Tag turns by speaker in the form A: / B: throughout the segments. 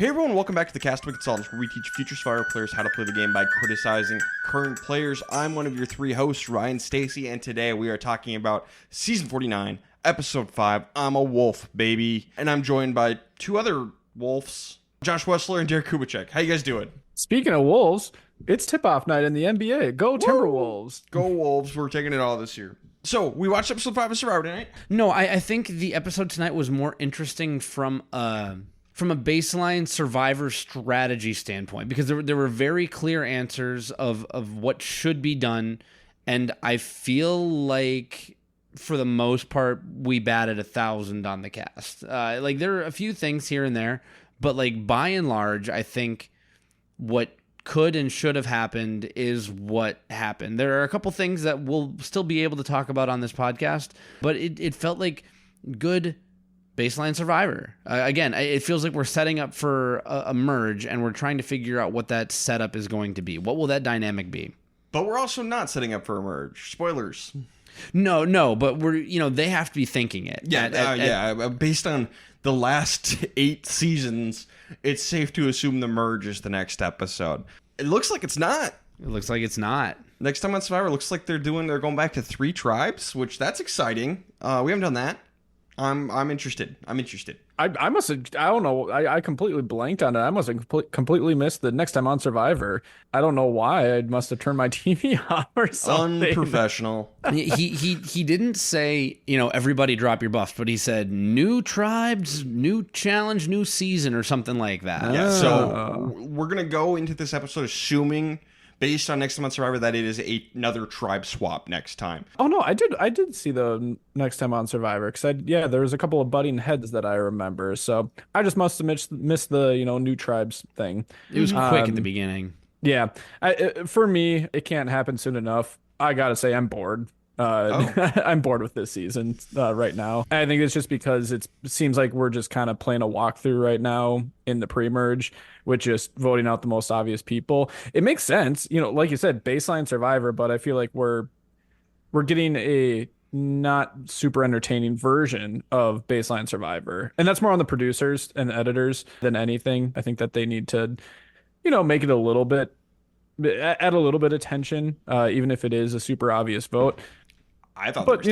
A: Hey everyone, welcome back to the Castaway Consultants, where we teach future Survivor players how to play the game by criticizing current players. I'm one of your three hosts, Ryan Stacy, and today we are talking about Season 49, Episode 5, I'm a Wolf, baby. And I'm joined by two other wolves, Josh Wessler and Derek Kubicek. How you guys doing?
B: Speaking of wolves, it's tip-off night in the NBA. Go Timberwolves.
A: Go Wolves, we're taking it all this year. So, we watched Episode 5 of Survivor tonight.
C: No, I think the episode tonight was more interesting from a baseline Survivor strategy standpoint, because there were very clear answers of what should be done, and I feel like for the most part we batted 1,000 on the cast. Like there are a few things here and there, but like by and large, I think what could and should have happened is what happened. There are a couple things that we'll still be able to talk about on this podcast, but it felt like good baseline Survivor. Again, it feels like we're setting up for a merge, and we're trying to figure out what that setup is going to be. What will that dynamic be?
A: But we're also not setting up for a merge. Spoilers.
C: No, but they have to be thinking it.
A: Yeah, based on the last 8 seasons, it's safe to assume the merge is the next episode. It looks like it's not.
C: It looks like it's not.
A: Next time on Survivor, it looks like they're going back to 3 tribes, which that's exciting. We haven't done that. I'm interested.
B: I must have, I don't know, I completely blanked on it. I must have completely missed the next time on Survivor. I don't know why. I must have turned my TV off or something.
A: Unprofessional.
C: he didn't say, everybody drop your buffs, but he said new tribes, new challenge, new season, or something like that.
A: Yeah, so we're going to go into this episode assuming, based on next time on Survivor, that it is another tribe swap next time.
B: Oh no, I did see the next time on Survivor, because there was a couple of butting heads that I remember. So I just must have missed the new tribes thing.
C: It was quick at the beginning.
B: Yeah, for me, it can't happen soon enough. I gotta say, I'm bored. I'm bored with this season right now. I think it's just because it seems like we're just kind of playing a walkthrough right now in the pre-merge with just voting out the most obvious people. It makes sense, like you said, baseline Survivor, but I feel like we're getting a not super entertaining version of baseline Survivor, and that's more on the producers and the editors than anything. I think that they need to, make it a little bit, add a little bit of tension, even if it is a super obvious vote.
A: I thought,
B: but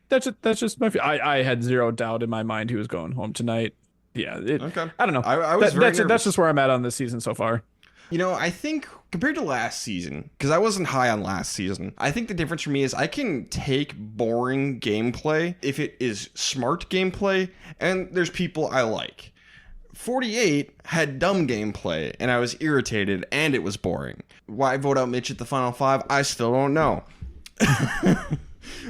B: that's just my. I had zero doubt in my mind who was going home tonight. Yeah, okay. I don't know.
A: I was
B: that's just where I'm at on this season so far.
A: I think compared to last season, because I wasn't high on last season, I think the difference for me is I can take boring gameplay if it is smart gameplay, and there's people I like. 48 had dumb gameplay, and I was irritated, and it was boring. Why vote out Mitch at the final 5? I still don't know.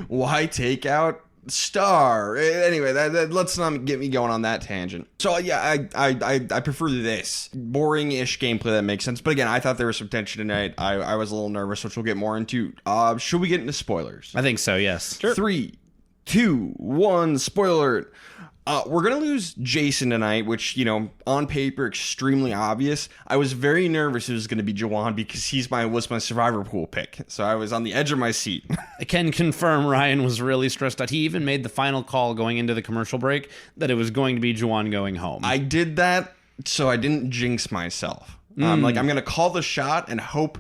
A: Why take out Star? Anyway, that let's not get me going on that tangent. So yeah, I prefer this boring-ish gameplay that makes sense. But again, I thought there was some tension tonight. I was a little nervous, which we'll get more into. Should we get into spoilers?
C: I think so. Yes.
A: Sure. 3, 2, 1. Spoiler alert. We're going to lose Jason tonight, which, on paper, extremely obvious. I was very nervous it was going to be Juwan because he was my Survivor pool pick. So I was on the edge of my seat.
C: I can confirm Ryan was really stressed out. He even made the final call going into the commercial break that it was going to be Juwan going home.
A: I did that so I didn't jinx myself. I'm going to call the shot and hope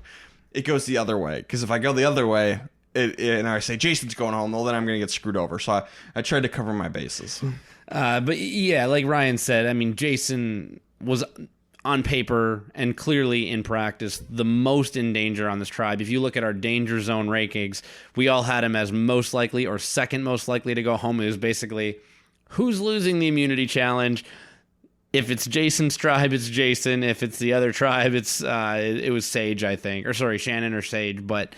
A: it goes the other way. Because if I go the other way and I say Jason's going home, well, then I'm going to get screwed over. So I tried to cover my bases.
C: But yeah, like Ryan said, I mean, Jason was on paper and clearly in practice the most in danger on this tribe. If you look at our danger zone rankings, we all had him as most likely or second most likely to go home. It was basically who's losing the immunity challenge. If it's Jason's tribe, it's Jason. If it's the other tribe, it was Sage, I think, or sorry, Shannon or Sage. But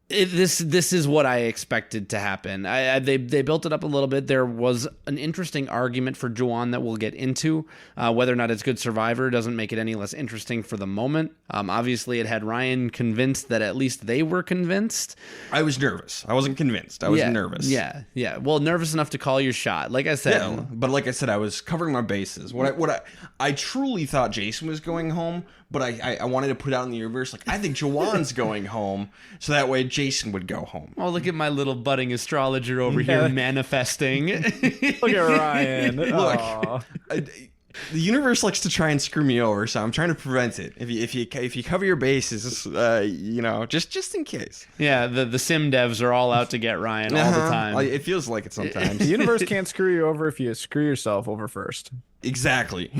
C: this is what I expected to happen. They built it up a little bit. There was an interesting argument for Juwan that we'll get into. Whether or not it's good Survivor doesn't make it any less interesting for the moment. Obviously, it had Ryan convinced that at least they were convinced.
A: I was nervous. I wasn't convinced. I was nervous.
C: Yeah. Well, nervous enough to call your shot. Like I said.
A: Yeah, but like I said, I was covering my bases. I truly thought Jason was going home, but I wanted to put out in the universe, like, I think Juwan's going home, so that way Jason would go home.
C: Oh, look at my little budding astrologer over here manifesting.
B: Look at Ryan.
A: Look, The universe likes to try and screw me over, so I'm trying to prevent it. If you cover your bases, just in case.
C: Yeah, the sim devs are all out to get Ryan all the time.
A: It feels like it sometimes.
B: The universe can't screw you over if you screw yourself over first.
A: Exactly.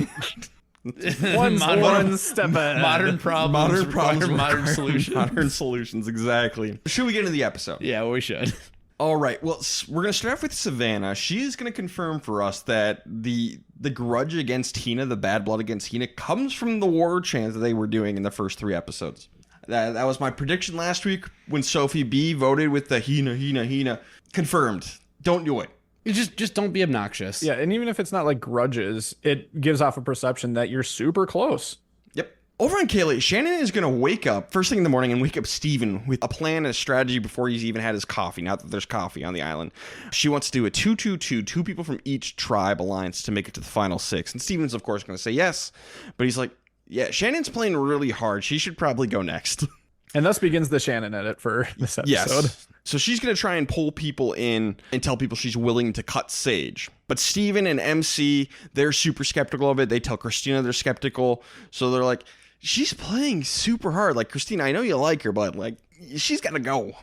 B: One step ahead.
C: Modern problems require modern solutions.
A: Modern solutions, exactly. Should we get into the episode?
C: Yeah, we should.
A: All right. Well, we're going to start off with Savannah. She's going to confirm for us that the grudge against Hina, the bad blood against Hina, comes from the war chants that they were doing in the first 3 episodes. That was my prediction last week when Sophie B voted with the Hina. Confirmed. Don't do it.
C: Just don't be obnoxious.
B: Yeah, and even if it's not like grudges, it gives off a perception that you're super close.
A: Yep. Over on Kaylee, Shannon is going to wake up first thing in the morning and wake up Steven with a plan and a strategy before he's even had his coffee, now that there's coffee on the island. She wants to do a 2-2-2, 2 people from each tribe alliance to make it to the final 6. And Steven's, of course, going to say yes. But he's like, yeah, Shannon's playing really hard. She should probably go next.
B: And thus begins the Shannon edit for this episode.
A: Yes. So she's going to try and pull people in and tell people she's willing to cut Sage. But Steven and MC, they're super skeptical of it. They tell Christina they're skeptical. So they're like, she's playing super hard. Like, Christina, I know you like her, but like, she's got to go.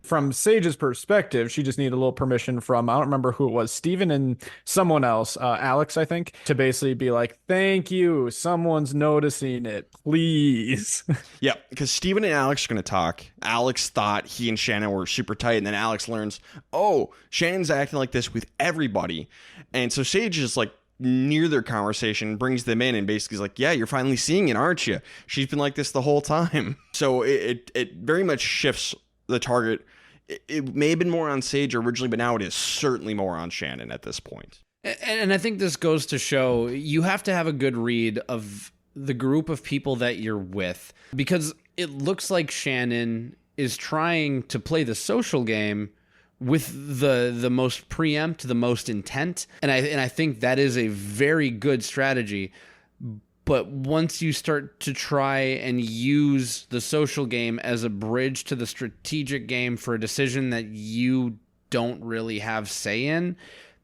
B: From Sage's perspective, she just needed a little permission from, I don't remember who it was, Steven and someone else, Alex, I think, to basically be like, thank you, someone's noticing it, please.
A: Yeah, because Steven and Alex are going to talk. Alex thought he and Shannon were super tight, and then Alex learns, oh, Shannon's acting like this with everybody. And so Sage is like, near their conversation, brings them in and basically is like, yeah, you're finally seeing it, aren't you? She's been like this the whole time. So it very much shifts the target. It may have been more on Sage originally, but now it is certainly more on Shannon at this point.
C: And I think this goes to show you have to have a good read of the group of people that you're with, because it looks like Shannon is trying to play the social game with the most preempt, the most intent. And I think that is a very good strategy. But once you start to try and use the social game as a bridge to the strategic game for a decision that you don't really have say in,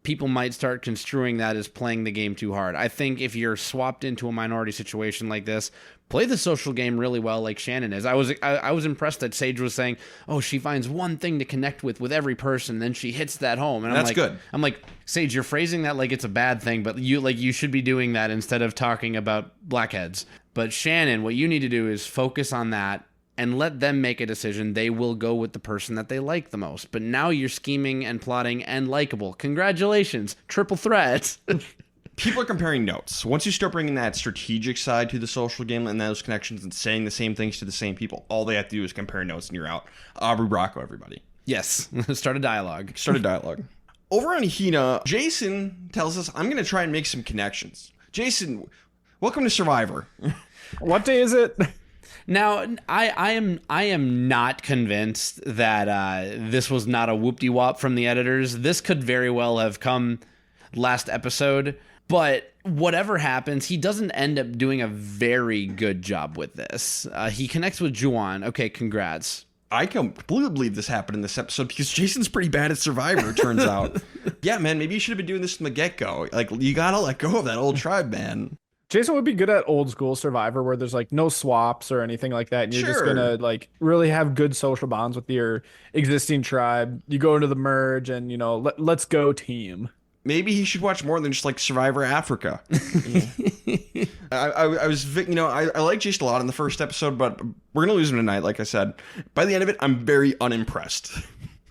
C: people might start construing that as playing the game too hard. I think if you're swapped into a minority situation like this, play the social game really well like Shannon is. I was impressed that Sage was saying, oh, she finds one thing to connect with every person, then she hits that home. And
A: that's good.
C: I'm like, Sage, you're phrasing that like it's a bad thing, but you should be doing that instead of talking about blackheads. But Shannon, what you need to do is focus on that and let them make a decision. They will go with the person that they like the most. But now you're scheming and plotting and likable. Congratulations. Triple threat.
A: People are comparing notes. Once you start bringing that strategic side to the social game and those connections and saying the same things to the same people, all they have to do is compare notes and you're out. Aubrey Bracco, everybody.
C: Yes. Start a dialogue.
A: Over on Hina, Jason tells us, I'm going to try and make some connections. Jason, welcome to Survivor.
B: What day is it?
C: Now, I am not convinced that this was not a whoop-de-wop from the editors. This could very well have come last episode, but whatever happens, he doesn't end up doing a very good job with this. He connects with Juwan. Okay, congrats.
A: I completely believe this happened in this episode because Jason's pretty bad at Survivor, it turns out. Yeah, man, maybe you should have been doing this from the get-go. Like, you gotta let go of that old tribe, man.
B: Jason would be good at old school Survivor where there's like no swaps or anything like that. And you're just gonna like really have good social bonds with your existing tribe. You go into the merge and, you know, let's go team.
A: Maybe he should watch more than just like Survivor Africa. I like Jason a lot in the first episode, but we're gonna lose him tonight. Like I said, by the end of it, I'm very unimpressed.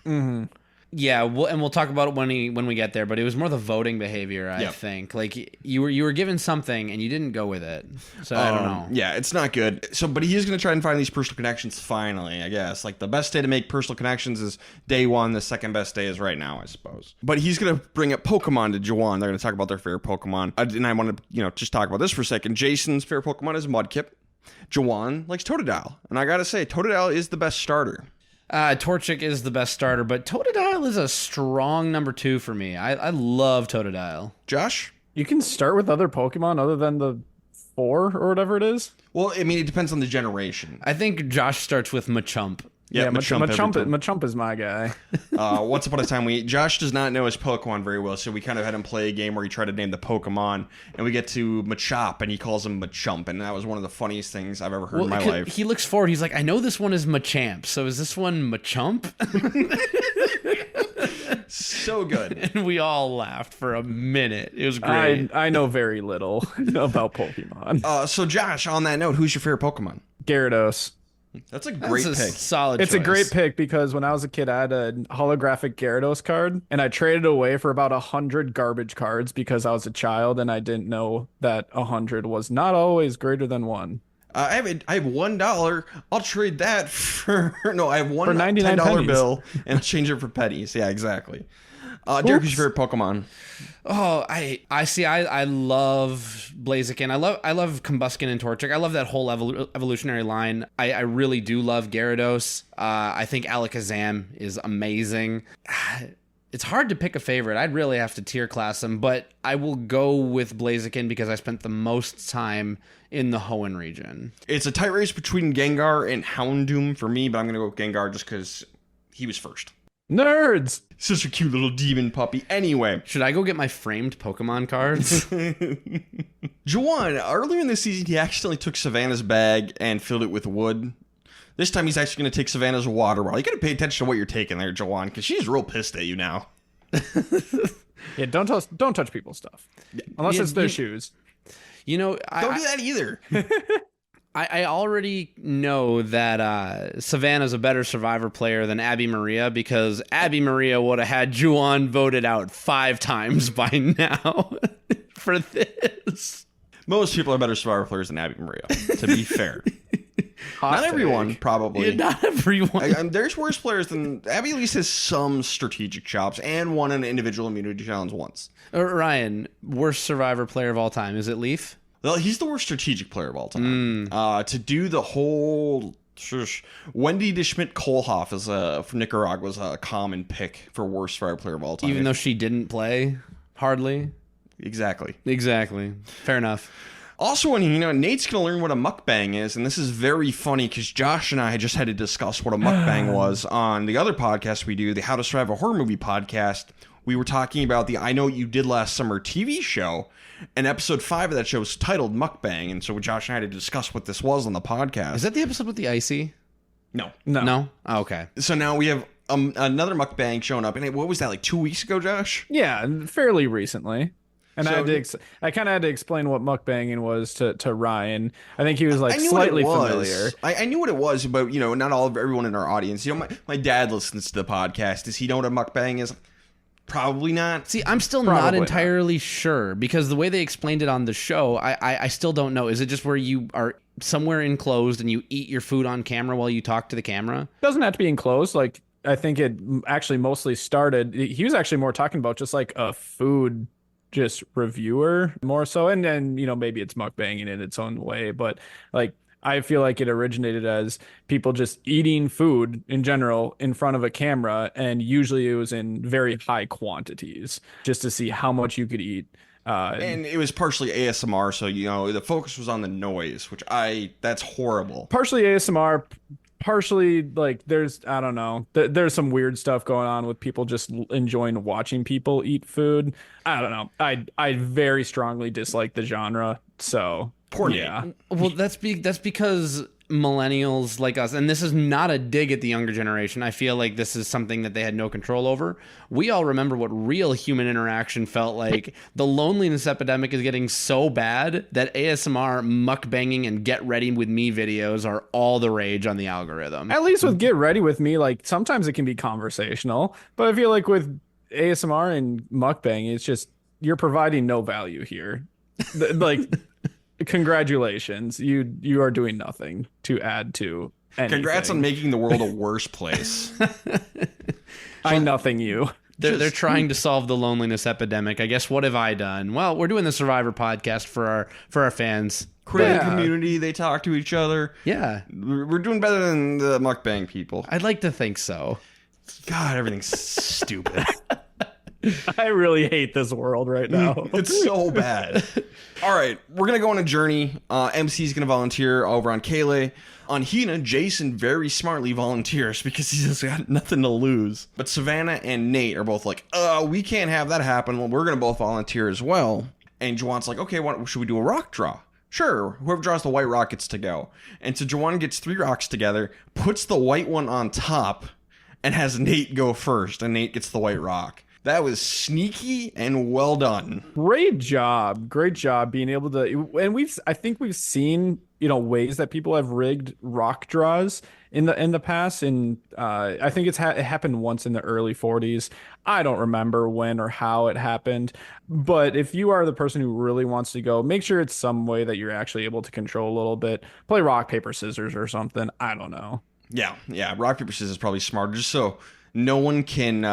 B: Mm-hmm.
C: Yeah, we'll talk about it when we get there. But it was more the voting behavior, I think. Like you were given something and you didn't go with it. So I don't know.
A: Yeah, it's not good. So, but he is going to try and find these personal connections. Finally, I guess. Like the best day to make personal connections is day one. The second best day is right now, I suppose. But he's going to bring up Pokemon to Juwan. They're going to talk about their favorite Pokemon. And I want to just talk about this for a second. Jason's favorite Pokemon is Mudkip. Juwan likes Totodile, and I gotta say, Totodile is the best starter.
C: Torchic is the best starter, but Totodile is a strong number 2 for me. I love Totodile.
A: Josh?
B: You can start with other Pokemon other than the 4 or whatever it is.
A: Well, I mean, it depends on the generation.
C: I think Josh starts with Machamp.
B: Yeah,
A: Machamp every time.
B: Machamp is my guy.
A: Once upon a time, Josh does not know his Pokemon very well, so we kind of had him play a game where he tried to name the Pokemon, and we get to Machop, and he calls him Machamp, and that was one of the funniest things I've ever heard in my life.
C: He looks forward. He's like, I know this one is Machamp, so is this one Machamp?
A: So good.
C: And we all laughed for a minute. It was great.
B: I know very little about Pokemon.
A: So Josh, on that note, who's your favorite Pokemon?
B: Gyarados.
A: That's a great pick.
C: Solid
B: It's
C: choice.
B: a great pick because when I was a kid, I had a holographic Gyarados card, and I traded away for about 100 garbage cards because I was a child and I didn't know that 100 was not always greater than 1.
A: I have $1. I'll trade that for I have one
B: For 99
A: $10
B: pennies.
A: bill and I'll change it for pennies. Yeah, exactly. Derek, who's your favorite Pokemon?
C: Oh, I see. I love Blaziken. I love Combusken and Torchic. I love that whole evolutionary line. I really do love Gyarados. I think Alakazam is amazing. It's hard to pick a favorite. I'd really have to tier class them, but I will go with Blaziken because I spent the most time in the Hoenn region.
A: It's a tight race between Gengar and Houndoom for me, but I'm going to go with Gengar just because he was first.
B: Nerds!
A: Such a cute little demon puppy. Anyway.
C: Should I go get my framed Pokemon cards?
A: Juwan, earlier in the season, he accidentally took Savannah's bag and filled it with wood. This time, he's actually going to take Savannah's water bottle. You got to pay attention to what you're taking there, Juwan, because she's real pissed at you now.
B: Yeah, don't touch people's stuff. Unless it's their shoes.
C: You know,
A: Don't do that either.
C: I already know that Savannah's a better Survivor player than Abby Maria because Abby Maria would have had Juwan voted out 5 times by now for this.
A: Most people are better Survivor players than Abby Maria, to be fair. Not everyone, probably.
C: Yeah, not everyone.
A: There's worse players than Abby. At least has some strategic chops and won an individual immunity challenge once.
C: Ryan, worst Survivor player of all time. Is it Leaf?
A: Well, he's the worst strategic player of all time. To do the whole Wendy de Schmidt Kohlhoff from Nicaragua was a common pick for worst Survivor player of all time.
C: Even though she didn't play, hardly.
A: Exactly.
C: Fair enough.
A: Also, Nate's going to learn what a mukbang is, and this is very funny because Josh and I just had to discuss what a mukbang was on the other podcast we do, the How to Survive a Horror Movie podcast. We were talking about the I Know What You Did Last Summer TV show, and episode 5 of that show was titled Mukbang, and so Josh and I had to discuss what this was on the podcast.
C: Is that the episode with the icy?
A: No.
C: No? Oh, okay.
A: So now we have another mukbang showing up, and what was that, like 2 weeks ago, Josh?
B: Yeah, fairly recently. And
A: So-
B: I kind of had to explain what mukbanging was to Ryan. I think he was
A: I knew
B: slightly
A: what it was.
B: familiar.
A: I knew what it was, but not everyone in our audience. My dad listens to the podcast. Does he know what a mukbang is? Probably not.
C: See, I'm still
B: Probably
C: not
B: not.
C: entirely sure because the way they explained it on the show, I still don't know. Is it just where you are somewhere enclosed and you eat your food on camera while you talk to the camera?
B: Doesn't have to be enclosed. Like, I think it actually mostly started. He was actually more talking about just like a food just reviewer more so, and then maybe it's mukbanging in its own way, but like I feel like it originated as people just eating food in general in front of a camera, and usually it was in very high quantities just to see how much you could eat.
A: And it was partially ASMR, so the focus was on the noise, which that's horrible.
B: Partially ASMR, partially like there's I don't know, there's some weird stuff going on with people just enjoying watching people eat food. I don't know. I very strongly dislike the genre. So
A: Poor
B: yeah.
A: Nate.
C: Well, that's because millennials like us, and this is not a dig at the younger generation. I feel like this is something that they had no control over. We all remember what real human interaction felt like. The loneliness epidemic is getting so bad that ASMR, mukbanging, and get ready with me videos are all the rage on the algorithm.
B: At least with Get Ready With Me, like sometimes it can be conversational, but I feel like with ASMR and mukbang, it's just you're providing no value here. Like congratulations, you are doing nothing to add to anything.
A: Congrats on making the world a worse place.
B: I nothing you.
C: They're trying to solve the loneliness epidemic. I guess what have I done? Well, we're doing the Survivor podcast for our fans.
A: Create a
B: Yeah.
A: community. They talk to each other.
C: Yeah,
A: We're doing better than the mukbang people.
C: I'd like to think so.
A: God, everything's stupid.
B: I really hate this world right now.
A: It's so bad. All right, we're going to go on a journey. MC's going to volunteer over on Kaylee. On Hina, Jason very smartly volunteers because he's got nothing to lose. But Savannah and Nate are both like, we can't have that happen. Well, we're going to both volunteer as well. And Juwan's like, okay, should we do a rock draw? Sure, whoever draws the white rock gets to go. And so Juwan gets 3 rocks together, puts the white one on top, and has Nate go first. And Nate gets the white rock. That was sneaky and well done.
B: Great job being able to, and I think we've seen, ways that people have rigged rock draws in the past. And I think it happened once in the early 40s. I don't remember when or how it happened, but if you are the person who really wants to go, make sure it's some way that you're actually able to control a little bit. Play rock, paper, scissors or something. I don't know. Yeah.
A: Rock, paper, scissors is probably smarter, just so no one can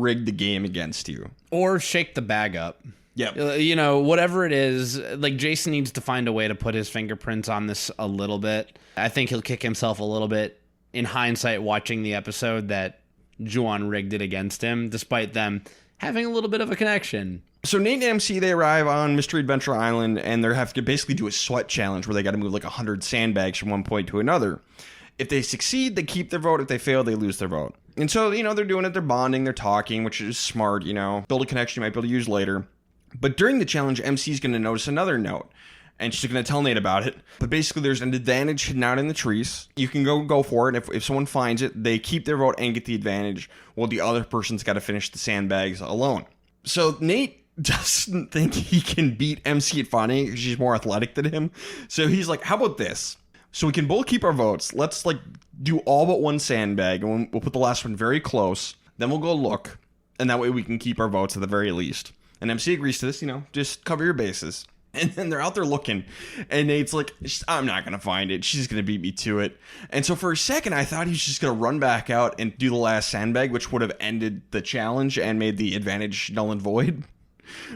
A: rig the game against you.
C: Or shake the bag up.
A: Yeah.
C: Whatever it is, like Jason needs to find a way to put his fingerprints on this a little bit. I think he'll kick himself a little bit in hindsight watching the episode that Juwan rigged it against him, despite them having a little bit of a connection.
A: So Nate and MC, they arrive on Mystery Adventure Island, and they have to basically do a sweat challenge where they got to move like 100 sandbags from one point to another. If they succeed, they keep their vote. If they fail, they lose their vote. And so, they're doing it. They're bonding. They're talking, which is smart, Build a connection you might be able to use later. But during the challenge, MC's going to notice another note. And she's going to tell Nate about it. But basically, there's an advantage hidden out in the trees. You can go for it. If someone finds it, they keep their vote and get the advantage, while the other person's got to finish the sandbags alone. So Nate doesn't think he can beat MC at finding it because she's more athletic than him. So he's like, how about this? So we can both keep our votes. Let's do all but one sandbag, and we'll put the last one very close. Then we'll go look, and that way we can keep our votes at the very least. And MC agrees to this, just cover your bases. And then they're out there looking, and Nate's like, I'm not going to find it. She's going to beat me to it. And so for a second, I thought he was just going to run back out and do the last sandbag, which would have ended the challenge and made the advantage null and void,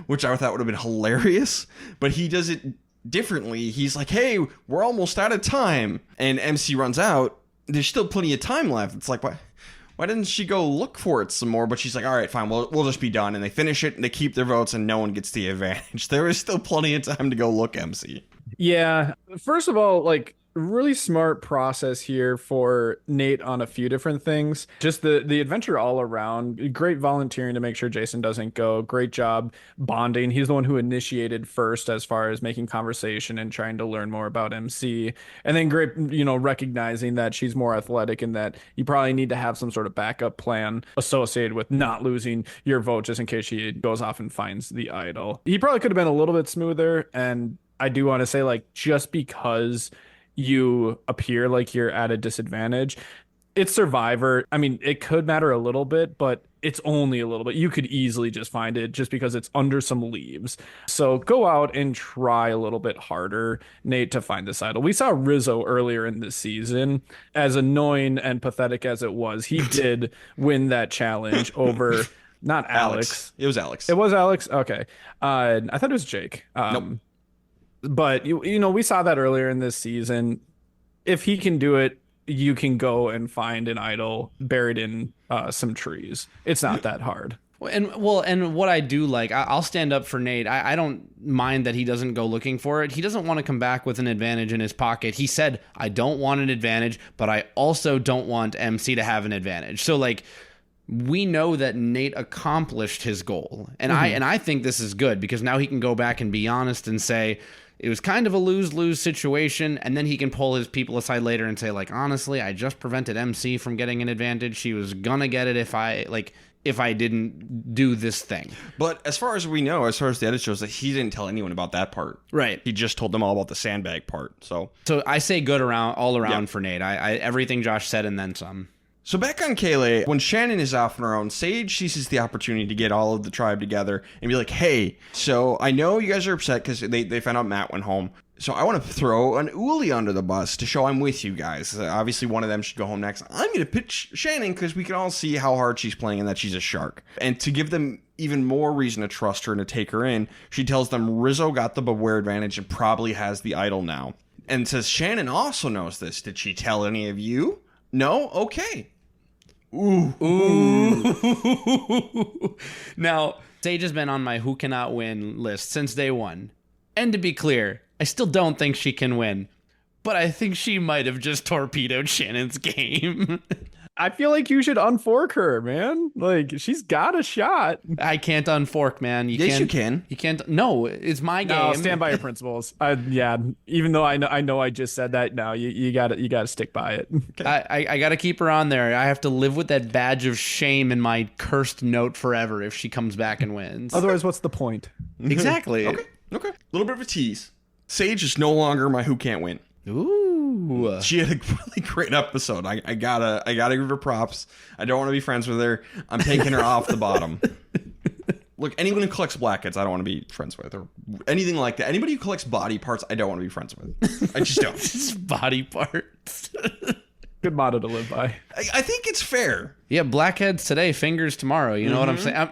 A: which I thought would have been hilarious. But he does it differently. He's like, hey, we're almost out of time. And MC runs out. There's still plenty of time left. It's like, why didn't she go look for it some more? But she's like, all right, fine, we'll just be done. And they finish it, and they keep their votes, and no one gets the advantage. There is still plenty of time to go look, MC.
B: Yeah. First of all, really smart process here for Nate on a few different things. Just the adventure all around. Great volunteering to make sure Jason doesn't go. Great job bonding. He's the one who initiated first as far as making conversation and trying to learn more about MC. And then great, recognizing that she's more athletic and that you probably need to have some sort of backup plan associated with not losing your vote just in case she goes off and finds the idol. He probably could have been a little bit smoother. And I do want to say, just because you appear like you're at a disadvantage, it's Survivor. I mean, it could matter a little bit, but it's only a little bit. You could easily just find it just because it's under some leaves. So go out and try a little bit harder, Nate, to find this idol. We saw Rizzo earlier in this season. As annoying and pathetic as it was, he did win that challenge over not Alex.
A: It was Alex.
B: It was Alex? Okay. I thought it was Jake.
A: Nope.
B: But, we saw that earlier in this season. If he can do it, you can go and find an idol buried in some trees. It's not that hard.
C: And what I do like, I'll stand up for Nate. I don't mind that he doesn't go looking for it. He doesn't want to come back with an advantage in his pocket. He said, I don't want an advantage, but I also don't want MC to have an advantage. So, we know that Nate accomplished his goal. And I think this is good because now he can go back and be honest and say, it was kind of a lose-lose situation, and then he can pull his people aside later and say, honestly, I just prevented MC from getting an advantage. She was gonna get it if I didn't do this thing.
A: But as far as we know, as far as the edit shows, that he didn't tell anyone about that part.
C: Right.
A: He just told them all about the sandbag part. So
C: I say good all around for Nate. I everything Josh said and then some.
A: So back on Kaylee, when Shannon is off on her own, Sage seizes the opportunity to get all of the tribe together and be like, hey, so I know you guys are upset because they found out Matt went home. So I want to throw an Uli under the bus to show I'm with you guys. Obviously, one of them should go home next. I'm going to pitch Shannon because we can all see how hard she's playing and that she's a shark. And to give them even more reason to trust her and to take her in, she tells them Rizzo got the Beware advantage and probably has the idol now. And says Shannon also knows this. Did she tell any of you? No? Okay.
C: Ooh. Now, Sage has been on my who cannot win list since day one. And to be clear, I still don't think she can win. But I think she might have just torpedoed Shannon's game.
B: I feel like you should unfork her, man. Like, she's got a shot.
C: I can't unfork, man.
A: Yes, you can.
C: You can't. No, it's my game.
B: No, stand by your principles. Yeah, even though I know I just said that. No, you got to stick by it.
C: Okay. I got to keep her on there. I have to live with that badge of shame in my cursed note forever if she comes back and wins.
B: Otherwise, what's the point?
C: Exactly.
A: Okay. A little bit of a tease. Sage is no longer my who can't win.
C: Ooh.
A: She had a really great episode. I gotta give her props. I don't want to be friends with her. I'm taking her off the bottom. Look, anyone who collects blackheads, I don't want to be friends with, or anything like that. Anybody who collects body parts, I don't want to be friends with. I just don't.
C: Just body parts.
B: Good motto to live by.
A: I think it's fair.
C: Yeah, blackheads today, fingers tomorrow. You know what I'm saying?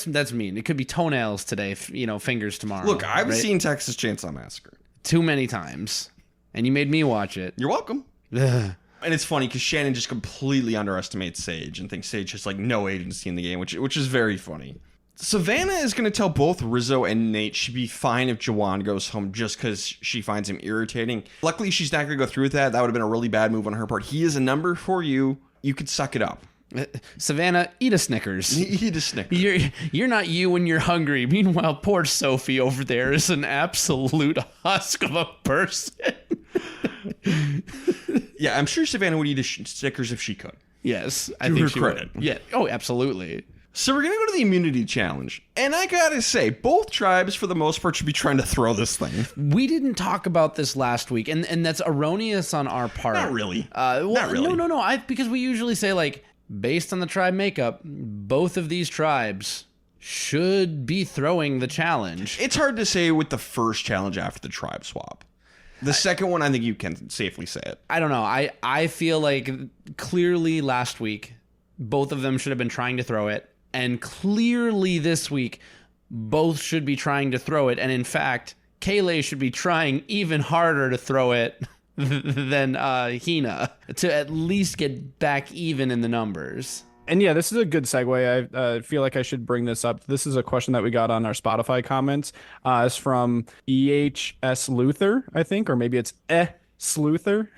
C: That's mean. It could be toenails today, fingers tomorrow.
A: Look, I've
C: right?
A: seen Texas Chainsaw Massacre
C: Too many times. And you made me watch it.
A: You're welcome.
C: Ugh.
A: And it's funny because Shannon just completely underestimates Sage and thinks Sage has like no agency in the game, which is very funny. Savannah is going to tell both Rizzo and Nate she'd be fine if Jawan goes home just because she finds him irritating. Luckily, she's not going to go through with that. That would have been a really bad move on her part. He is a number for you. You could suck it up.
C: Savannah, eat a Snickers.
A: Eat a Snickers.
C: You're not you when you're hungry. Meanwhile, poor Sophie over there is an absolute husk of a person.
A: Yeah, I'm sure Savannah would eat a Snickers if she could.
C: Yes, I
A: To
C: think
A: her
C: she
A: credit.
C: would. Yeah. Oh, absolutely.
A: So we're going to go to the immunity challenge. And I got to say, both tribes, for the most part, should be trying to throw this thing.
C: We didn't talk about this last week, and that's erroneous on our part.
A: Not really.
C: Not
A: really.
C: No. Because we usually say, like, based on the tribe makeup, both of these tribes should be throwing the challenge.
A: It's hard to say with the first challenge after the tribe swap. The second one, I think you can safely say it.
C: I don't know. I feel like clearly last week, both of them should have been trying to throw it. And clearly this week, both should be trying to throw it. And in fact, Kayle should be trying even harder to throw it than Hina to at least get back even in the numbers.
B: And yeah, this is a good segue. I feel like I should bring this up. This is a question that we got on our Spotify comments. It's from EHS Luther, I think, or maybe it's Sluther.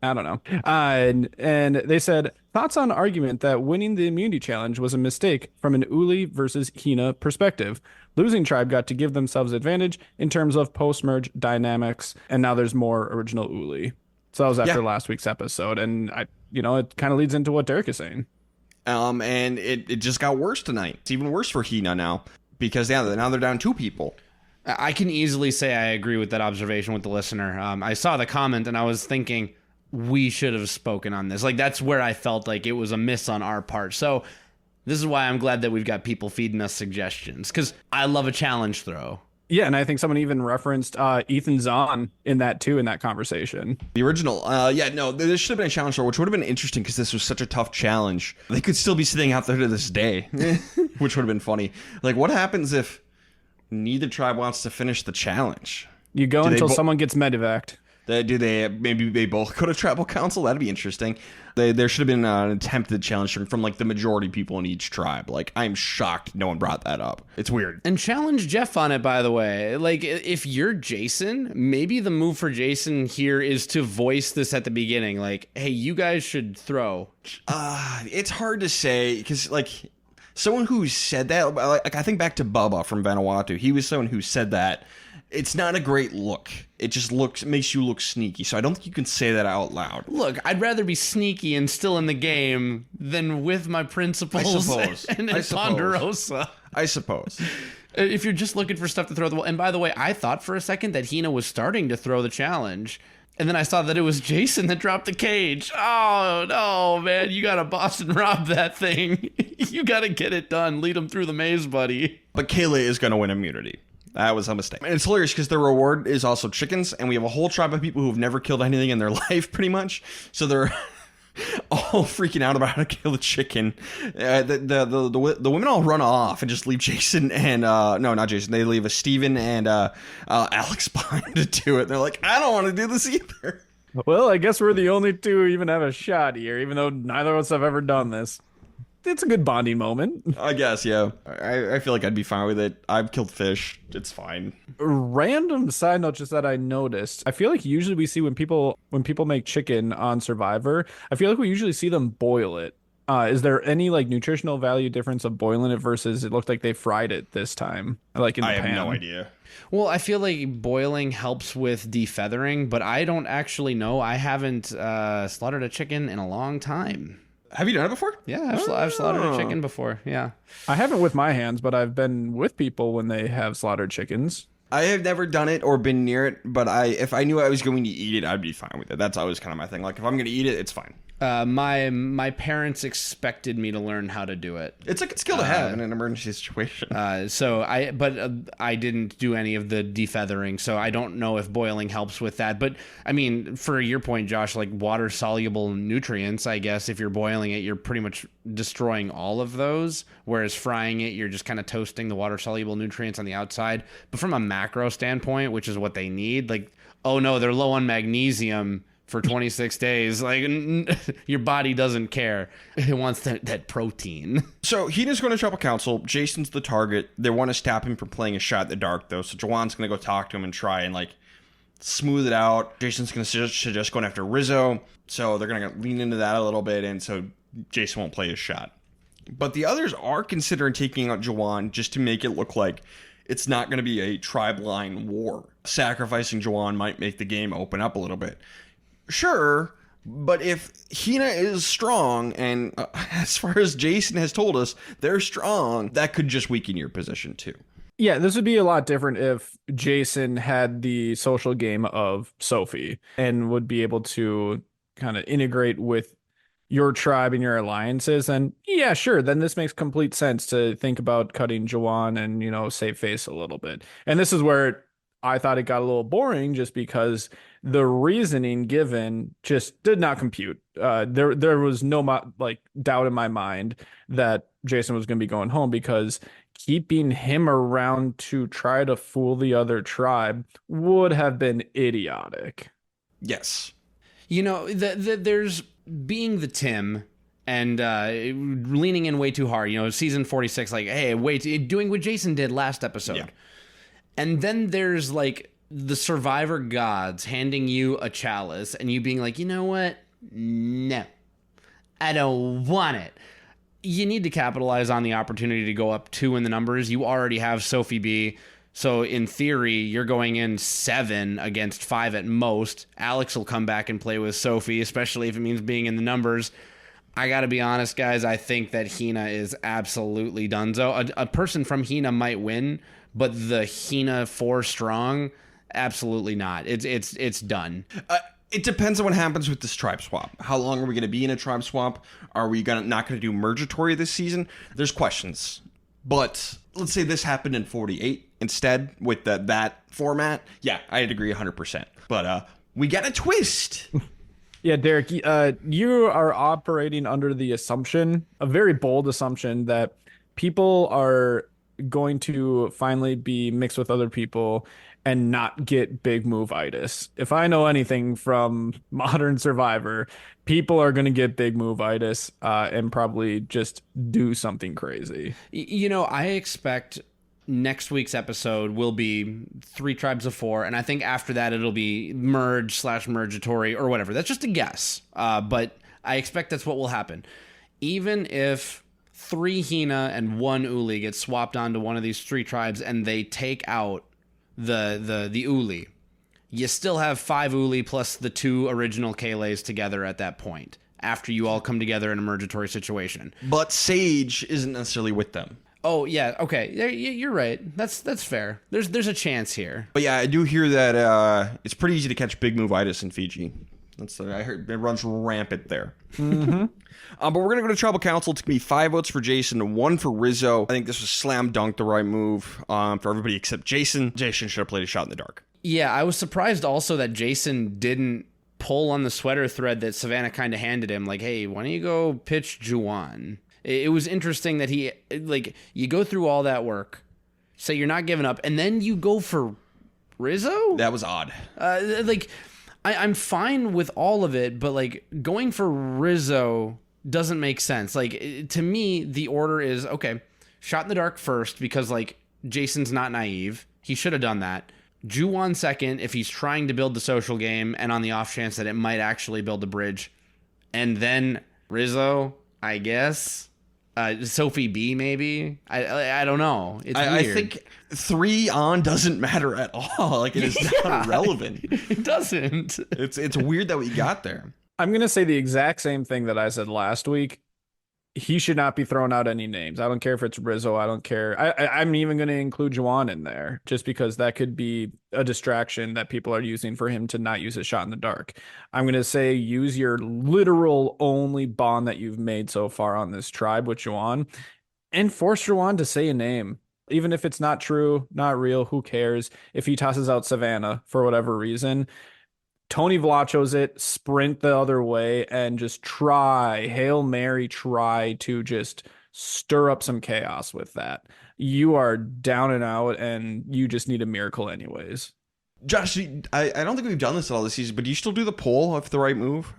B: I don't know. And they said, thoughts on argument that winning the immunity challenge was a mistake from an Uli versus Hina perspective. Losing tribe got to give themselves advantage in terms of post-merge dynamics, and now there's more original Uli. So that was after last week's episode, and it kind of leads into what Derek is saying.
A: And it just got worse tonight. It's even worse for Hina now, because now they're down 2 people.
C: I can easily say I agree with that observation with the listener. I saw the comment and I was thinking, we should have spoken on this. Like, that's where I felt like it was a miss on our part. So this is why I'm glad that we've got people feeding us suggestions, because I love a challenge throw.
B: Yeah, and I think someone even referenced Ethan Zahn in that too, in that conversation.
A: The original, there should have been a challenge throw, which would have been interesting because this was such a tough challenge. They could still be sitting out there to this day, which would have been funny. Like, what happens if neither tribe wants to finish the challenge?
B: You go until someone gets medevaced.
A: Maybe they both go to tribal council? That'd be interesting. There should have been an attempted challenge from like the majority of people in each tribe. Like, I'm shocked no one brought that up. It's weird.
C: And challenge Jeff on it, by the way. Like, if you're Jason, maybe the move for Jason here is to voice this at the beginning. Like, hey, you guys should throw.
A: It's hard to say because like someone who said that, like I think back to Bubba from Vanuatu. He was someone who said that. It's not a great look. It just makes you look sneaky. So I don't think you can say that out loud.
C: Look, I'd rather be sneaky and still in the game than with my principles and Ponderosa.
A: I suppose.
C: If you're just looking for stuff to throw the wall. And by the way, I thought for a second that Hina was starting to throw the challenge. And then I saw that it was Jason that dropped the cage. Oh, no, man. You got to Boston Rob that thing. You got to get it done. Lead him through the maze, buddy.
A: But Kayle is going to win immunity. That was a mistake. And it's hilarious because their reward is also chickens, and we have a whole tribe of people who have never killed anything in their life, pretty much. So they're all freaking out about how to kill a chicken. The women all run off and just leave Jason and no, not Jason. They leave a Steven and Alex behind to do it. They're like, I don't want to do this either.
B: Well, I guess we're the only two who even have a shot here, even though neither of us have ever done this. It's a good bonding moment.
A: I guess, yeah. I feel like I'd be fine with it. I've killed fish. It's fine.
B: Random side note just that I noticed. I feel like usually we see when people make chicken on Survivor, I feel like we usually see them boil it. Is there any like nutritional value difference of boiling it versus it looked like they fried it this time, like in the pan?
A: I have no idea.
C: Well, I feel like boiling helps with defeathering, but I don't actually know. I haven't slaughtered a chicken in a long time.
A: Have you done it before?
C: Yeah, I've slaughtered a chicken before. Yeah.
B: I haven't with my hands, but I've been with people when they have slaughtered chickens.
A: I have never done it or been near it, but if I knew I was going to eat it, I'd be fine with it. That's always kind of my thing. Like, if I'm going to eat it, it's fine.
C: My parents expected me to learn how to do it.
A: It's a good skill to have in an emergency situation.
C: But I didn't do any of the defeathering, so I don't know if boiling helps with that. But I mean, for your point, Josh, like water soluble nutrients, I guess if you're boiling it, you're pretty much destroying all of those. Whereas frying it, you're just kind of toasting the water soluble nutrients on the outside. But from a macro standpoint, which is what they need, like, oh no, they're low on magnesium for 26 days. Like, your body doesn't care. It wants that protein.
A: So Hina's going to tribal council. Jason's the target. They want to stop him from playing a shot in the dark, though. So Jawan's going to go talk to him and try and, like, smooth it out. Jason's going to suggest going after Rizzo. So they're going to lean into that a little bit, and so Jason won't play his shot. But the others are considering taking out Jawan just to make it look like it's not going to be a tribe line war. Sacrificing Jawan might make the game open up a little bit. Sure, but if Hina is strong, and as far as Jason has told us, they're strong, that could just weaken your position too.
B: Yeah, this would be a lot different if Jason had the social game of Sophie and would be able to kind of integrate with your tribe and your alliances. And yeah, sure, then this makes complete sense to think about cutting Jawan and, save face a little bit. And this is where I thought it got a little boring just because the reasoning given just did not compute. There was no doubt in my mind that Jason was going to be going home because keeping him around to try to fool the other tribe would have been idiotic.
A: Yes.
C: There's being the Tim and leaning in way too hard. Season 46, like, hey, wait, doing what Jason did last episode. Yeah. And then there's like the survivor gods handing you a chalice and you being like, you know what? No, I don't want it. You need to capitalize on the opportunity to go up 2 in the numbers. You already have Sophie B. So in theory, you're going in 7 against 5 at most. Alex will come back and play with Sophie, especially if it means being in the numbers. I got to be honest, guys. I think that Hina is absolutely donezo. A person from Hina might win, but the Hina 4 strong, absolutely not. It's done.
A: It depends on what happens with this tribe swap. How long are we going to be in a tribe swap? Are we not going to do Mergatory this season? There's questions. But let's say this happened in 48 instead with that format. Yeah, I'd agree 100%. But we got a twist.
B: Yeah, Derek, you are operating under the assumption, a very bold assumption, that people are going to finally be mixed with other people and not get big move-itis. If I know anything from modern Survivor, people are going to get big move-itis and probably just do something crazy.
C: I expect next week's episode will be 3 tribes of 4, and I think after that it'll be merge/mergatory or whatever. That's just a guess, but I expect that's what will happen. Even if 3 Hina and 1 Uli get swapped onto one of these 3 tribes and they take out the Uli, you still have 5 Uli plus the 2 original Kayleys together at that point, after you all come together in a mergatory situation.
A: But Sage isn't necessarily with them.
C: Oh, yeah, okay. You're right. That's fair. There's a chance here.
A: But yeah, I do hear that it's pretty easy to catch big move-itis in Fiji. I heard it runs rampant there.
B: Mm-hmm.
A: But we're going to go to Tribal Council. It's going to be 5 votes for Jason and 1 for Rizzo. I think this was slam dunk the right move for everybody except Jason. Jason should have played a shot in the dark.
C: Yeah, I was surprised also that Jason didn't pull on the sweater thread that Savannah kind of handed him. Like, hey, why don't you go pitch Juwan? It was interesting that you go through all that work, say you're not giving up, and then you go for Rizzo?
A: That was odd.
C: I'm fine with all of it, but like going for Rizzo doesn't make sense. Like to me, the order is okay. Shot in the dark first because like Jason's not naive. He should have done that. Juwan second if he's trying to build the social game and on the off chance that it might actually build the bridge. And then Rizzo, I guess. Sophie B maybe. I don't know. It's weird.
A: I think 3 on doesn't matter at all. Like it is not relevant.
C: It doesn't.
A: It's weird that we got there.
B: I'm going to say the exact same thing that I said last week. He should not be throwing out any names. I don't care if it's Rizzo. I don't care. I'm even going to include Juwan in there just because that could be a distraction that people are using for him to not use a shot in the dark. I'm going to say use your literal only bond that you've made so far on this tribe with Juwan and force Juwan to say a name. Even if it's not true, not real, who cares? If he tosses out Savannah for whatever reason, Tony Vlacho's it, sprint the other way, and just Hail Mary, try to just stir up some chaos with that. You are down and out, and you just need a miracle anyways.
A: Josh, I don't think we've done this all this season, but do you still do the poll if the right move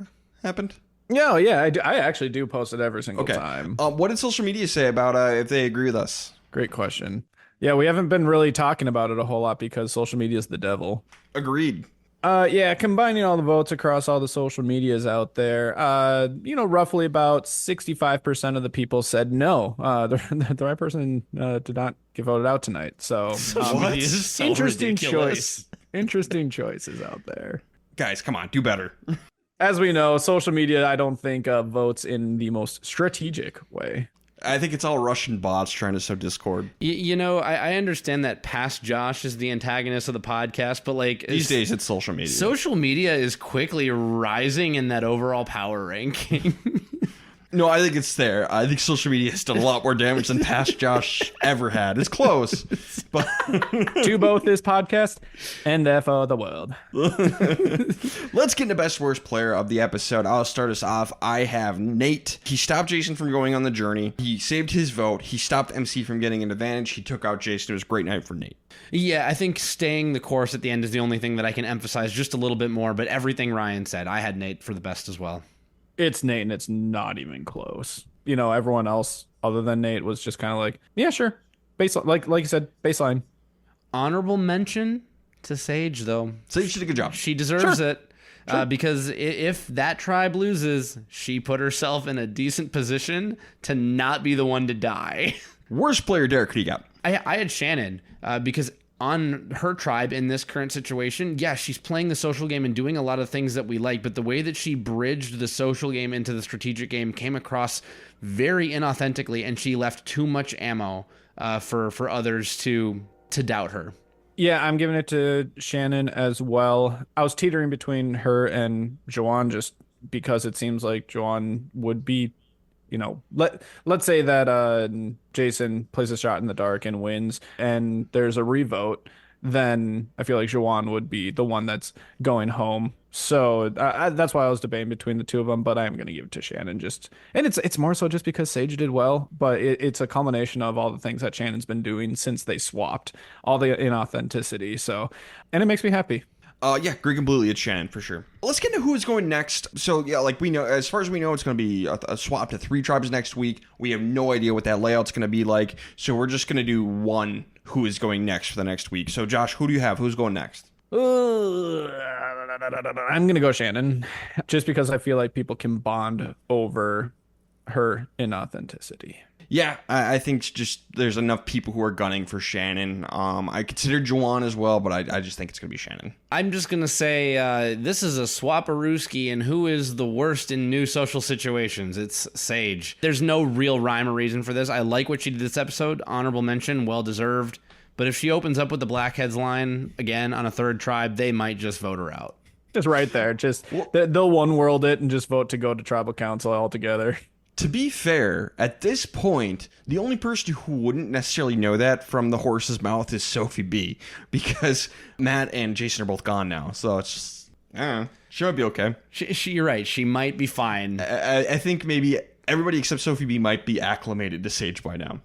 A: happened?
B: Yeah, I do. I actually do post it every single time.
A: What did social media say about if they agree with us?
B: Great question. Yeah, we haven't been really talking about it a whole lot because social media is the devil.
A: Agreed.
B: Yeah, combining all the votes across all the social medias out there, roughly about 65% of the people said no. The right person did not get voted out tonight. So,
C: so
B: interesting
C: ridiculous.
B: choice. Interesting choices out there.
A: Guys, come on, do better.
B: As we know, social media, I don't think votes in the most strategic way.
A: I think it's all Russian bots trying to sow discord.
C: I understand that past Josh is the antagonist of the podcast, but like
A: these days it's social media.
C: Social media is quickly rising in that overall power ranking.
A: No, I think it's there. I think social media has done a lot more damage than past Josh ever had. It's close. But
B: to both this podcast and for the world.
A: Let's get into best worst player of the episode. I'll start us off. I have Nate. He stopped Jason from going on the journey. He saved his vote. He stopped MC from getting an advantage. He took out Jason. It was a great night for Nate.
C: Yeah, I think staying the course at the end is the only thing that I can emphasize just a little bit more, but everything Ryan said, I had Nate for the best as well.
B: It's Nate, and it's not even close. Everyone else other than Nate was just kind of like, yeah, sure. Baseline, like you said, baseline.
C: Honorable mention to Sage, though.
A: Sage did a good job.
C: She deserves it.
B: Sure.
C: Because if that tribe loses, she put herself in a decent position to not be the one to die.
A: Worst player, Derek, who you got?
C: I had Shannon because on her tribe in this current situation, yeah, she's playing the social game and doing a lot of things that we like, but the way that she bridged the social game into the strategic game came across very inauthentically, and she left too much ammo for others to doubt her.
B: Yeah, I'm giving it to Shannon as well. I was teetering between her and Juwan just because it seems like Juwan would be, let's say that Jason plays a shot in the dark and wins and there's a revote, then I feel like Juwan would be the one that's going home. So that's why I was debating between the two of them, but I am going to give it to Shannon and it's more so just because Sage did well, but it's a culmination of all the things that Shannon's been doing since they swapped, all the inauthenticity. So, and it makes me happy.
A: Yeah, agree completely. It's Shannon for sure. Let's get into who is going next. So yeah, like we know, as far as we know, it's going to be a swap to 3 tribes next week. We have no idea what that layout's going to be like. So we're just going to do one who is going next for the next week. So Josh, who do you have? Who's going next?
B: I'm going to go Shannon just because I feel like people can bond over her inauthenticity.
A: Yeah, I think just there's enough people who are gunning for Shannon. I consider Juwan as well, but I just think it's going to be Shannon. I'm
C: just going to say this is a swap-a-rooski, and who is the worst in new social situations? It's Sage. There's no real rhyme or reason for this. I like what she did this episode. Honorable mention, well-deserved. But if she opens up with the Blackheads line again on a 3rd tribe, they might just vote her out.
B: Just right there. Just they'll one-world it and just vote to go to tribal council altogether.
A: To be fair, at this point, the only person who wouldn't necessarily know that from the horse's mouth is Sophie B, because Matt and Jason are both gone now. So it's just, she might be okay.
C: You're right. She might be fine.
A: I think maybe everybody except Sophie B might be acclimated to Sage by now.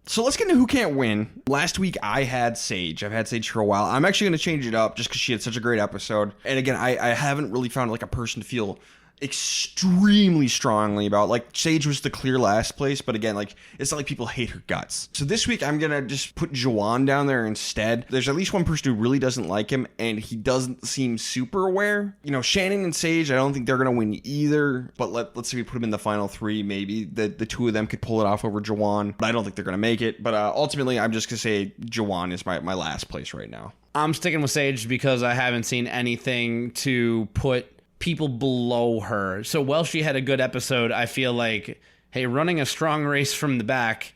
A: So let's get into who can't win. Last week I had Sage. I've had Sage for a while. I'm actually going to change it up just because she had such a great episode. And again, I haven't really found like a person to feel extremely strongly about. Like, Sage was the clear last place, but again, like, it's not like people hate her guts. So this week I'm gonna just put Juwan down there instead. There's at least one person who really doesn't like him, and he doesn't seem super aware. You know, Shannon and Sage, I don't think they're gonna win either, but let's say we put them in the final three. Maybe the two of them could pull it off over Juwan, but I don't think they're gonna make it. But ultimately, I'm just gonna say Juwan is my last place right now.
C: I'm sticking with Sage because I haven't seen anything to put people below her. So while she had a good episode, I feel like, hey, running a strong race from the back,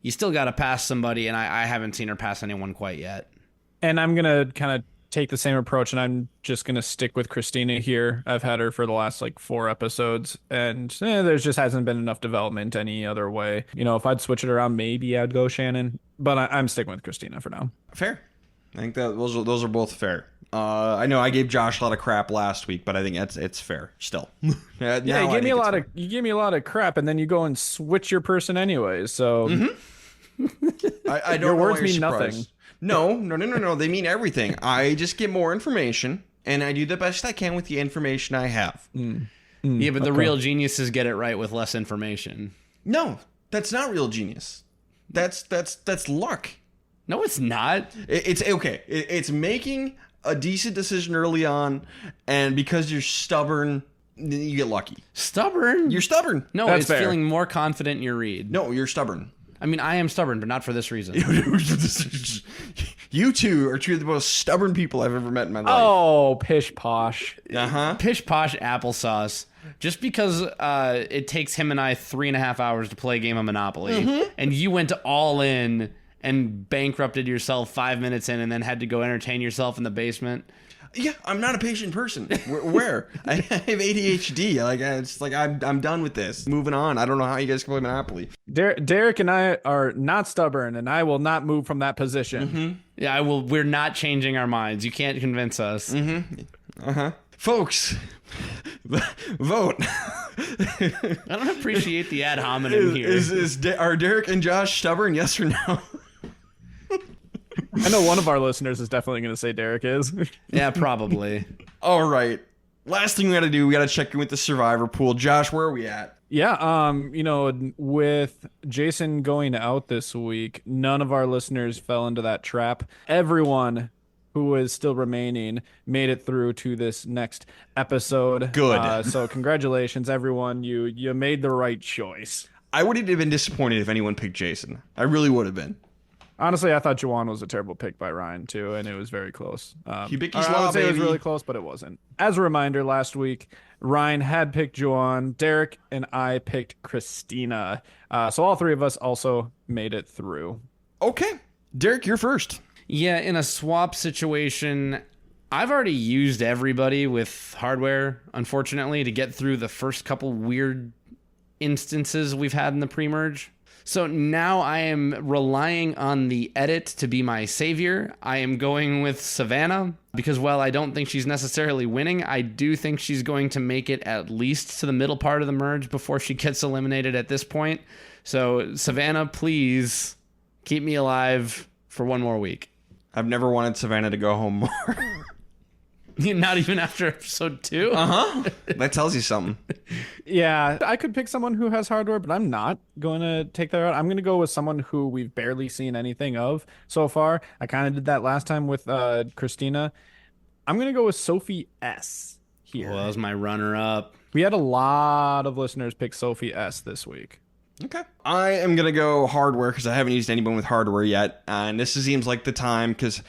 C: you still got to pass somebody, and I haven't seen her pass anyone quite yet.
B: And I'm going to kind of take the same approach, and I'm just going to stick with Christina here. I've had her for the last 4 episodes, and there just hasn't been enough development any other way. You know, if I'd switch it around, maybe I'd go Shannon, but I'm sticking with Christina for now.
A: Fair. I think that those are both fair. I know I gave Josh a lot of crap last week, but I think it's fair still.
B: Yeah, you gave me a lot of crap, and then you go and switch your person anyway. So
A: I don't.
B: Your
A: know
B: words
A: why you're
B: mean
A: surprised.
B: nothing.
A: No. They mean everything. I just get more information, and I do the best I can with the information I have.
C: Yeah, but the real geniuses get it right with less information.
A: No, that's not real genius. That's luck.
C: No, it's not.
A: It's okay. It's making a decent decision early on, and because you're stubborn, you get lucky.
C: Stubborn?
A: You're stubborn.
C: No,
B: That's
C: it's
B: fair.
C: feeling more confident in your read.
A: No, you're stubborn.
C: I mean, I am stubborn, but not for this reason.
A: You two are two of the most stubborn people I've ever met in my life.
B: Oh, pish posh.
A: Uh-huh.
C: Pish posh applesauce. Just because it takes him and I 3.5 hours to play a game of Monopoly, and you went all in and bankrupted yourself 5 minutes in and then had to go entertain yourself in the basement.
A: Yeah, I'm not a patient person. Where? I have ADHD. I'm done with this. Moving on. I don't know how you guys can play Monopoly.
B: Derek and I are not stubborn, and I will not move from that position.
C: Yeah, we're not changing our minds. You can't convince us.
A: Folks, vote.
C: I don't appreciate the ad hominem here.
A: Are Derek and Josh stubborn? Yes or no?
B: I know one of our listeners is definitely going to say Derek is.
C: Yeah, probably.
A: All right. Last thing we got to do, we got to check in with the survivor pool. Josh, where are we at?
B: Yeah, with Jason going out this week, none of our listeners fell into that trap. Everyone who is still remaining made it through to this next episode.
A: Good.
B: So congratulations, everyone. You made the right choice.
A: I would have been disappointed if anyone picked Jason. I really would have been.
B: Honestly, I thought Juwan was a terrible pick by Ryan, too, and it was very close.
A: Hibiki
B: I would say it was
A: baby.
B: really close, but it wasn't. As a reminder, last week, Ryan had picked Juwan, Derek and I picked Christina. So all three of us also made it through.
A: Okay. Derek, you're first.
C: Yeah, in a swap situation, I've already used everybody with hardware, unfortunately, to get through the first couple weird instances we've had in the pre-merge. So now I am relying on the edit to be my savior. I am going with Savannah because while I don't think she's necessarily winning, I do think she's going to make it at least to the middle part of the merge before she gets eliminated at this point. So Savannah, please keep me alive for one more week.
A: I've never wanted Savannah to go home more.
C: Not even after episode 2?
A: Uh-huh. That tells you something.
B: Yeah, I could pick someone who has hardware, but I'm not going to take that route. I'm going to go with someone who we've barely seen anything of so far. I kind of did that last time with Christina. I'm going to go with Sophie S. here.
C: Well, that was my runner-up.
B: We had a lot of listeners pick Sophie S. this week.
A: Okay. I am going to go hardware because I haven't used anyone with hardware yet. And this seems like the time because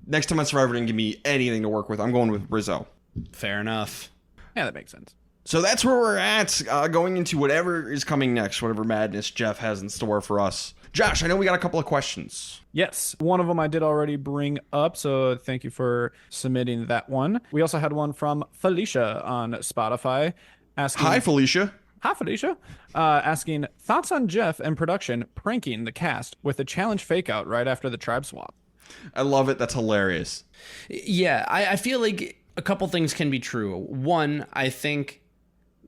A: next time on Survivor didn't give me anything to work with. I'm going with Rizzo.
C: Fair enough.
B: Yeah, that makes sense.
A: So that's where we're at going into whatever is coming next, whatever madness Jeff has in store for us. Josh, I know we got a couple of questions.
B: Yes, one of them I did already bring up, so thank you for submitting that one. We also had one from Felicia on Spotify asking...
A: Hi, Felicia.
B: Hi, Felicia. Asking, thoughts on Jeff and production pranking the cast with a challenge fake-out right after the tribe swap?
A: I love it. That's hilarious.
C: Yeah, I feel like a couple things can be true. One, I think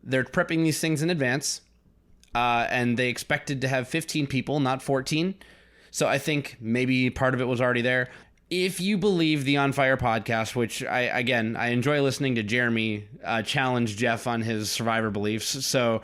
C: they're prepping these things in advance, and they expected to have 15 people, not 14. So I think maybe part of it was already there. If you believe the On Fire podcast, which I enjoy listening to Jeremy challenge Jeff on his Survivor beliefs. So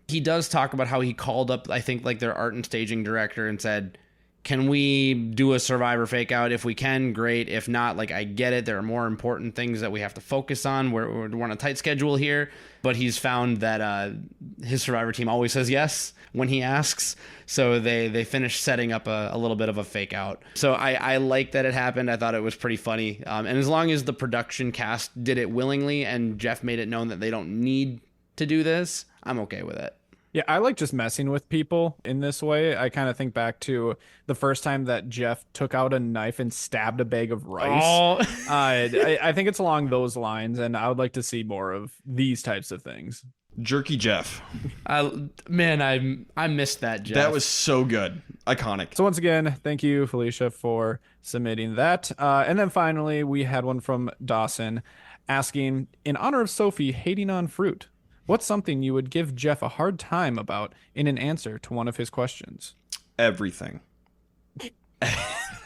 C: he does talk about how he called up, I think, like their art and staging director and said, can we do a Survivor fake out? If we can, great. If not, like, I get it. There are more important things that we have to focus on. We're on a tight schedule here. But he's found that his Survivor team always says yes when he asks. So they finished setting up a little bit of a fake out. So I like that it happened. I thought it was pretty funny. And as long as the production cast did it willingly and Jeff made it known that they don't need to do this, I'm okay with it.
B: Yeah, I like just messing with people in this way. I kind of think back to the first time that Jeff took out a knife and stabbed a bag of rice.
C: Oh.
B: I think it's along those lines, and I would like to see more of these types of things.
A: Jerky Jeff.
C: I missed that, Jeff.
A: That was so good. Iconic.
B: So once again, thank you, Felicia, for submitting that. And then finally, we had one from Dawson asking, in honor of Sophie hating on fruit, what's something you would give Jeff a hard time about in an answer to one of his questions?
A: Everything.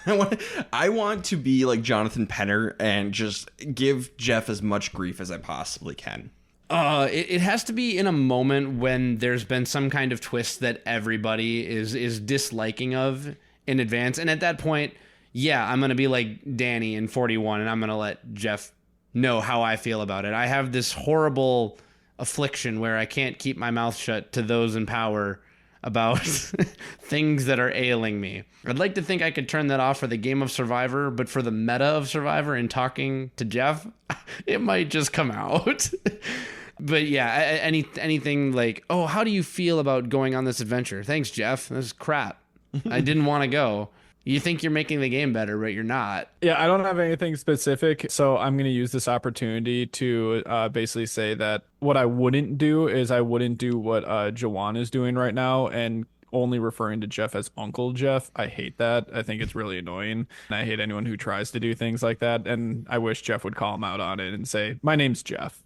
A: I want to be like Jonathan Penner and just give Jeff as much grief as I possibly can.
C: It has to be in a moment when there's been some kind of twist that everybody is disliking of in advance. And at that point, yeah, I'm going to be like Danny in 41 and I'm going to let Jeff know how I feel about it. I have this horrible affliction where I can't keep my mouth shut to those in power about things that are ailing me. I'd like to think I could turn that off for the game of Survivor, but for the meta of Survivor and talking to Jeff, it might just come out. But yeah, anything like, oh, how do you feel about going on this adventure? Thanks, Jeff. This is crap. I didn't want to go. You think you're making the game better, but you're not.
B: Yeah, I don't have anything specific, so I'm going to use this opportunity to basically say that what I wouldn't do is I wouldn't do what Jawan is doing right now and only referring to Jeff as Uncle Jeff. I hate that. I think it's really annoying. And I hate anyone who tries to do things like that. And I wish Jeff would call him out on it and say, my name's Jeff.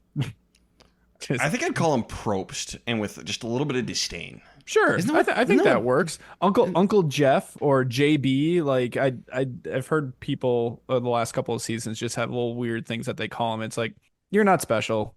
A: I think I'd call him Probst and with just a little bit of disdain.
B: Sure, I think that works. Uncle Jeff or JB. Like I've heard people the last couple of seasons just have little weird things that they call him. It's like, you're not special.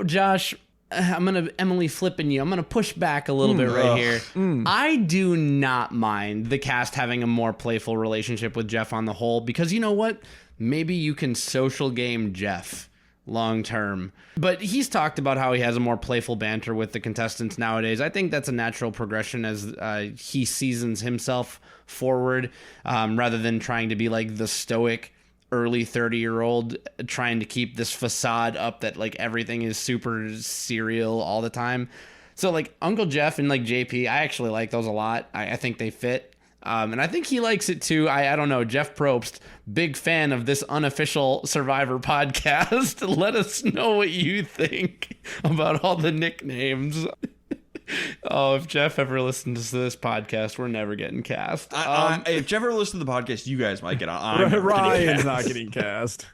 C: Josh, I'm gonna Emily flipping you. I'm gonna push back a little bit right here. I do not mind the cast having a more playful relationship with Jeff on the whole, because you know what? Maybe you can social game Jeff long term. But he's talked about how he has a more playful banter with the contestants nowadays. I think that's a natural progression as he seasons himself forward, rather than trying to be like the stoic early 30-year-old trying to keep this facade up that like everything is super serial all the time. So like Uncle Jeff and like JP, I actually like those a lot. I think they fit. And I think he likes it too. I don't know. Jeff Probst, big fan of this unofficial Survivor podcast. Let us know what you think about all the nicknames. Oh, if Jeff ever listens to this podcast, we're never getting cast.
A: If Jeff ever listens to the podcast, you guys might get on.
B: Ryan's not getting cast.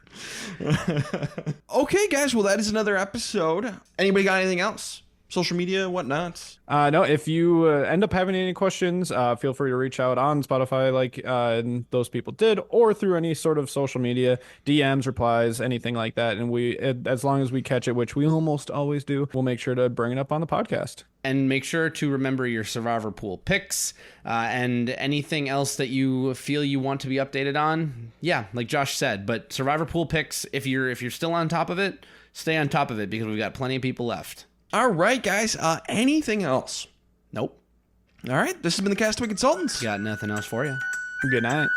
A: Okay, guys. Well, that is another episode. Anybody got anything else? Social media, whatnot?
B: No, if you end up having any questions, feel free to reach out on Spotify like those people did, or through any sort of social media, DMs, replies, anything like that. And as long as we catch it, which we almost always do, we'll make sure to bring it up on the podcast.
C: And make sure to remember your Survivor Pool picks and anything else that you feel you want to be updated on. Yeah, like Josh said, but Survivor Pool picks, if you're still on top of it, stay on top of it because we've got plenty of people left.
A: All right, guys. Anything else?
C: Nope.
A: All right. This has been the Castaway Consultants.
C: Got nothing else for you.
B: Good night.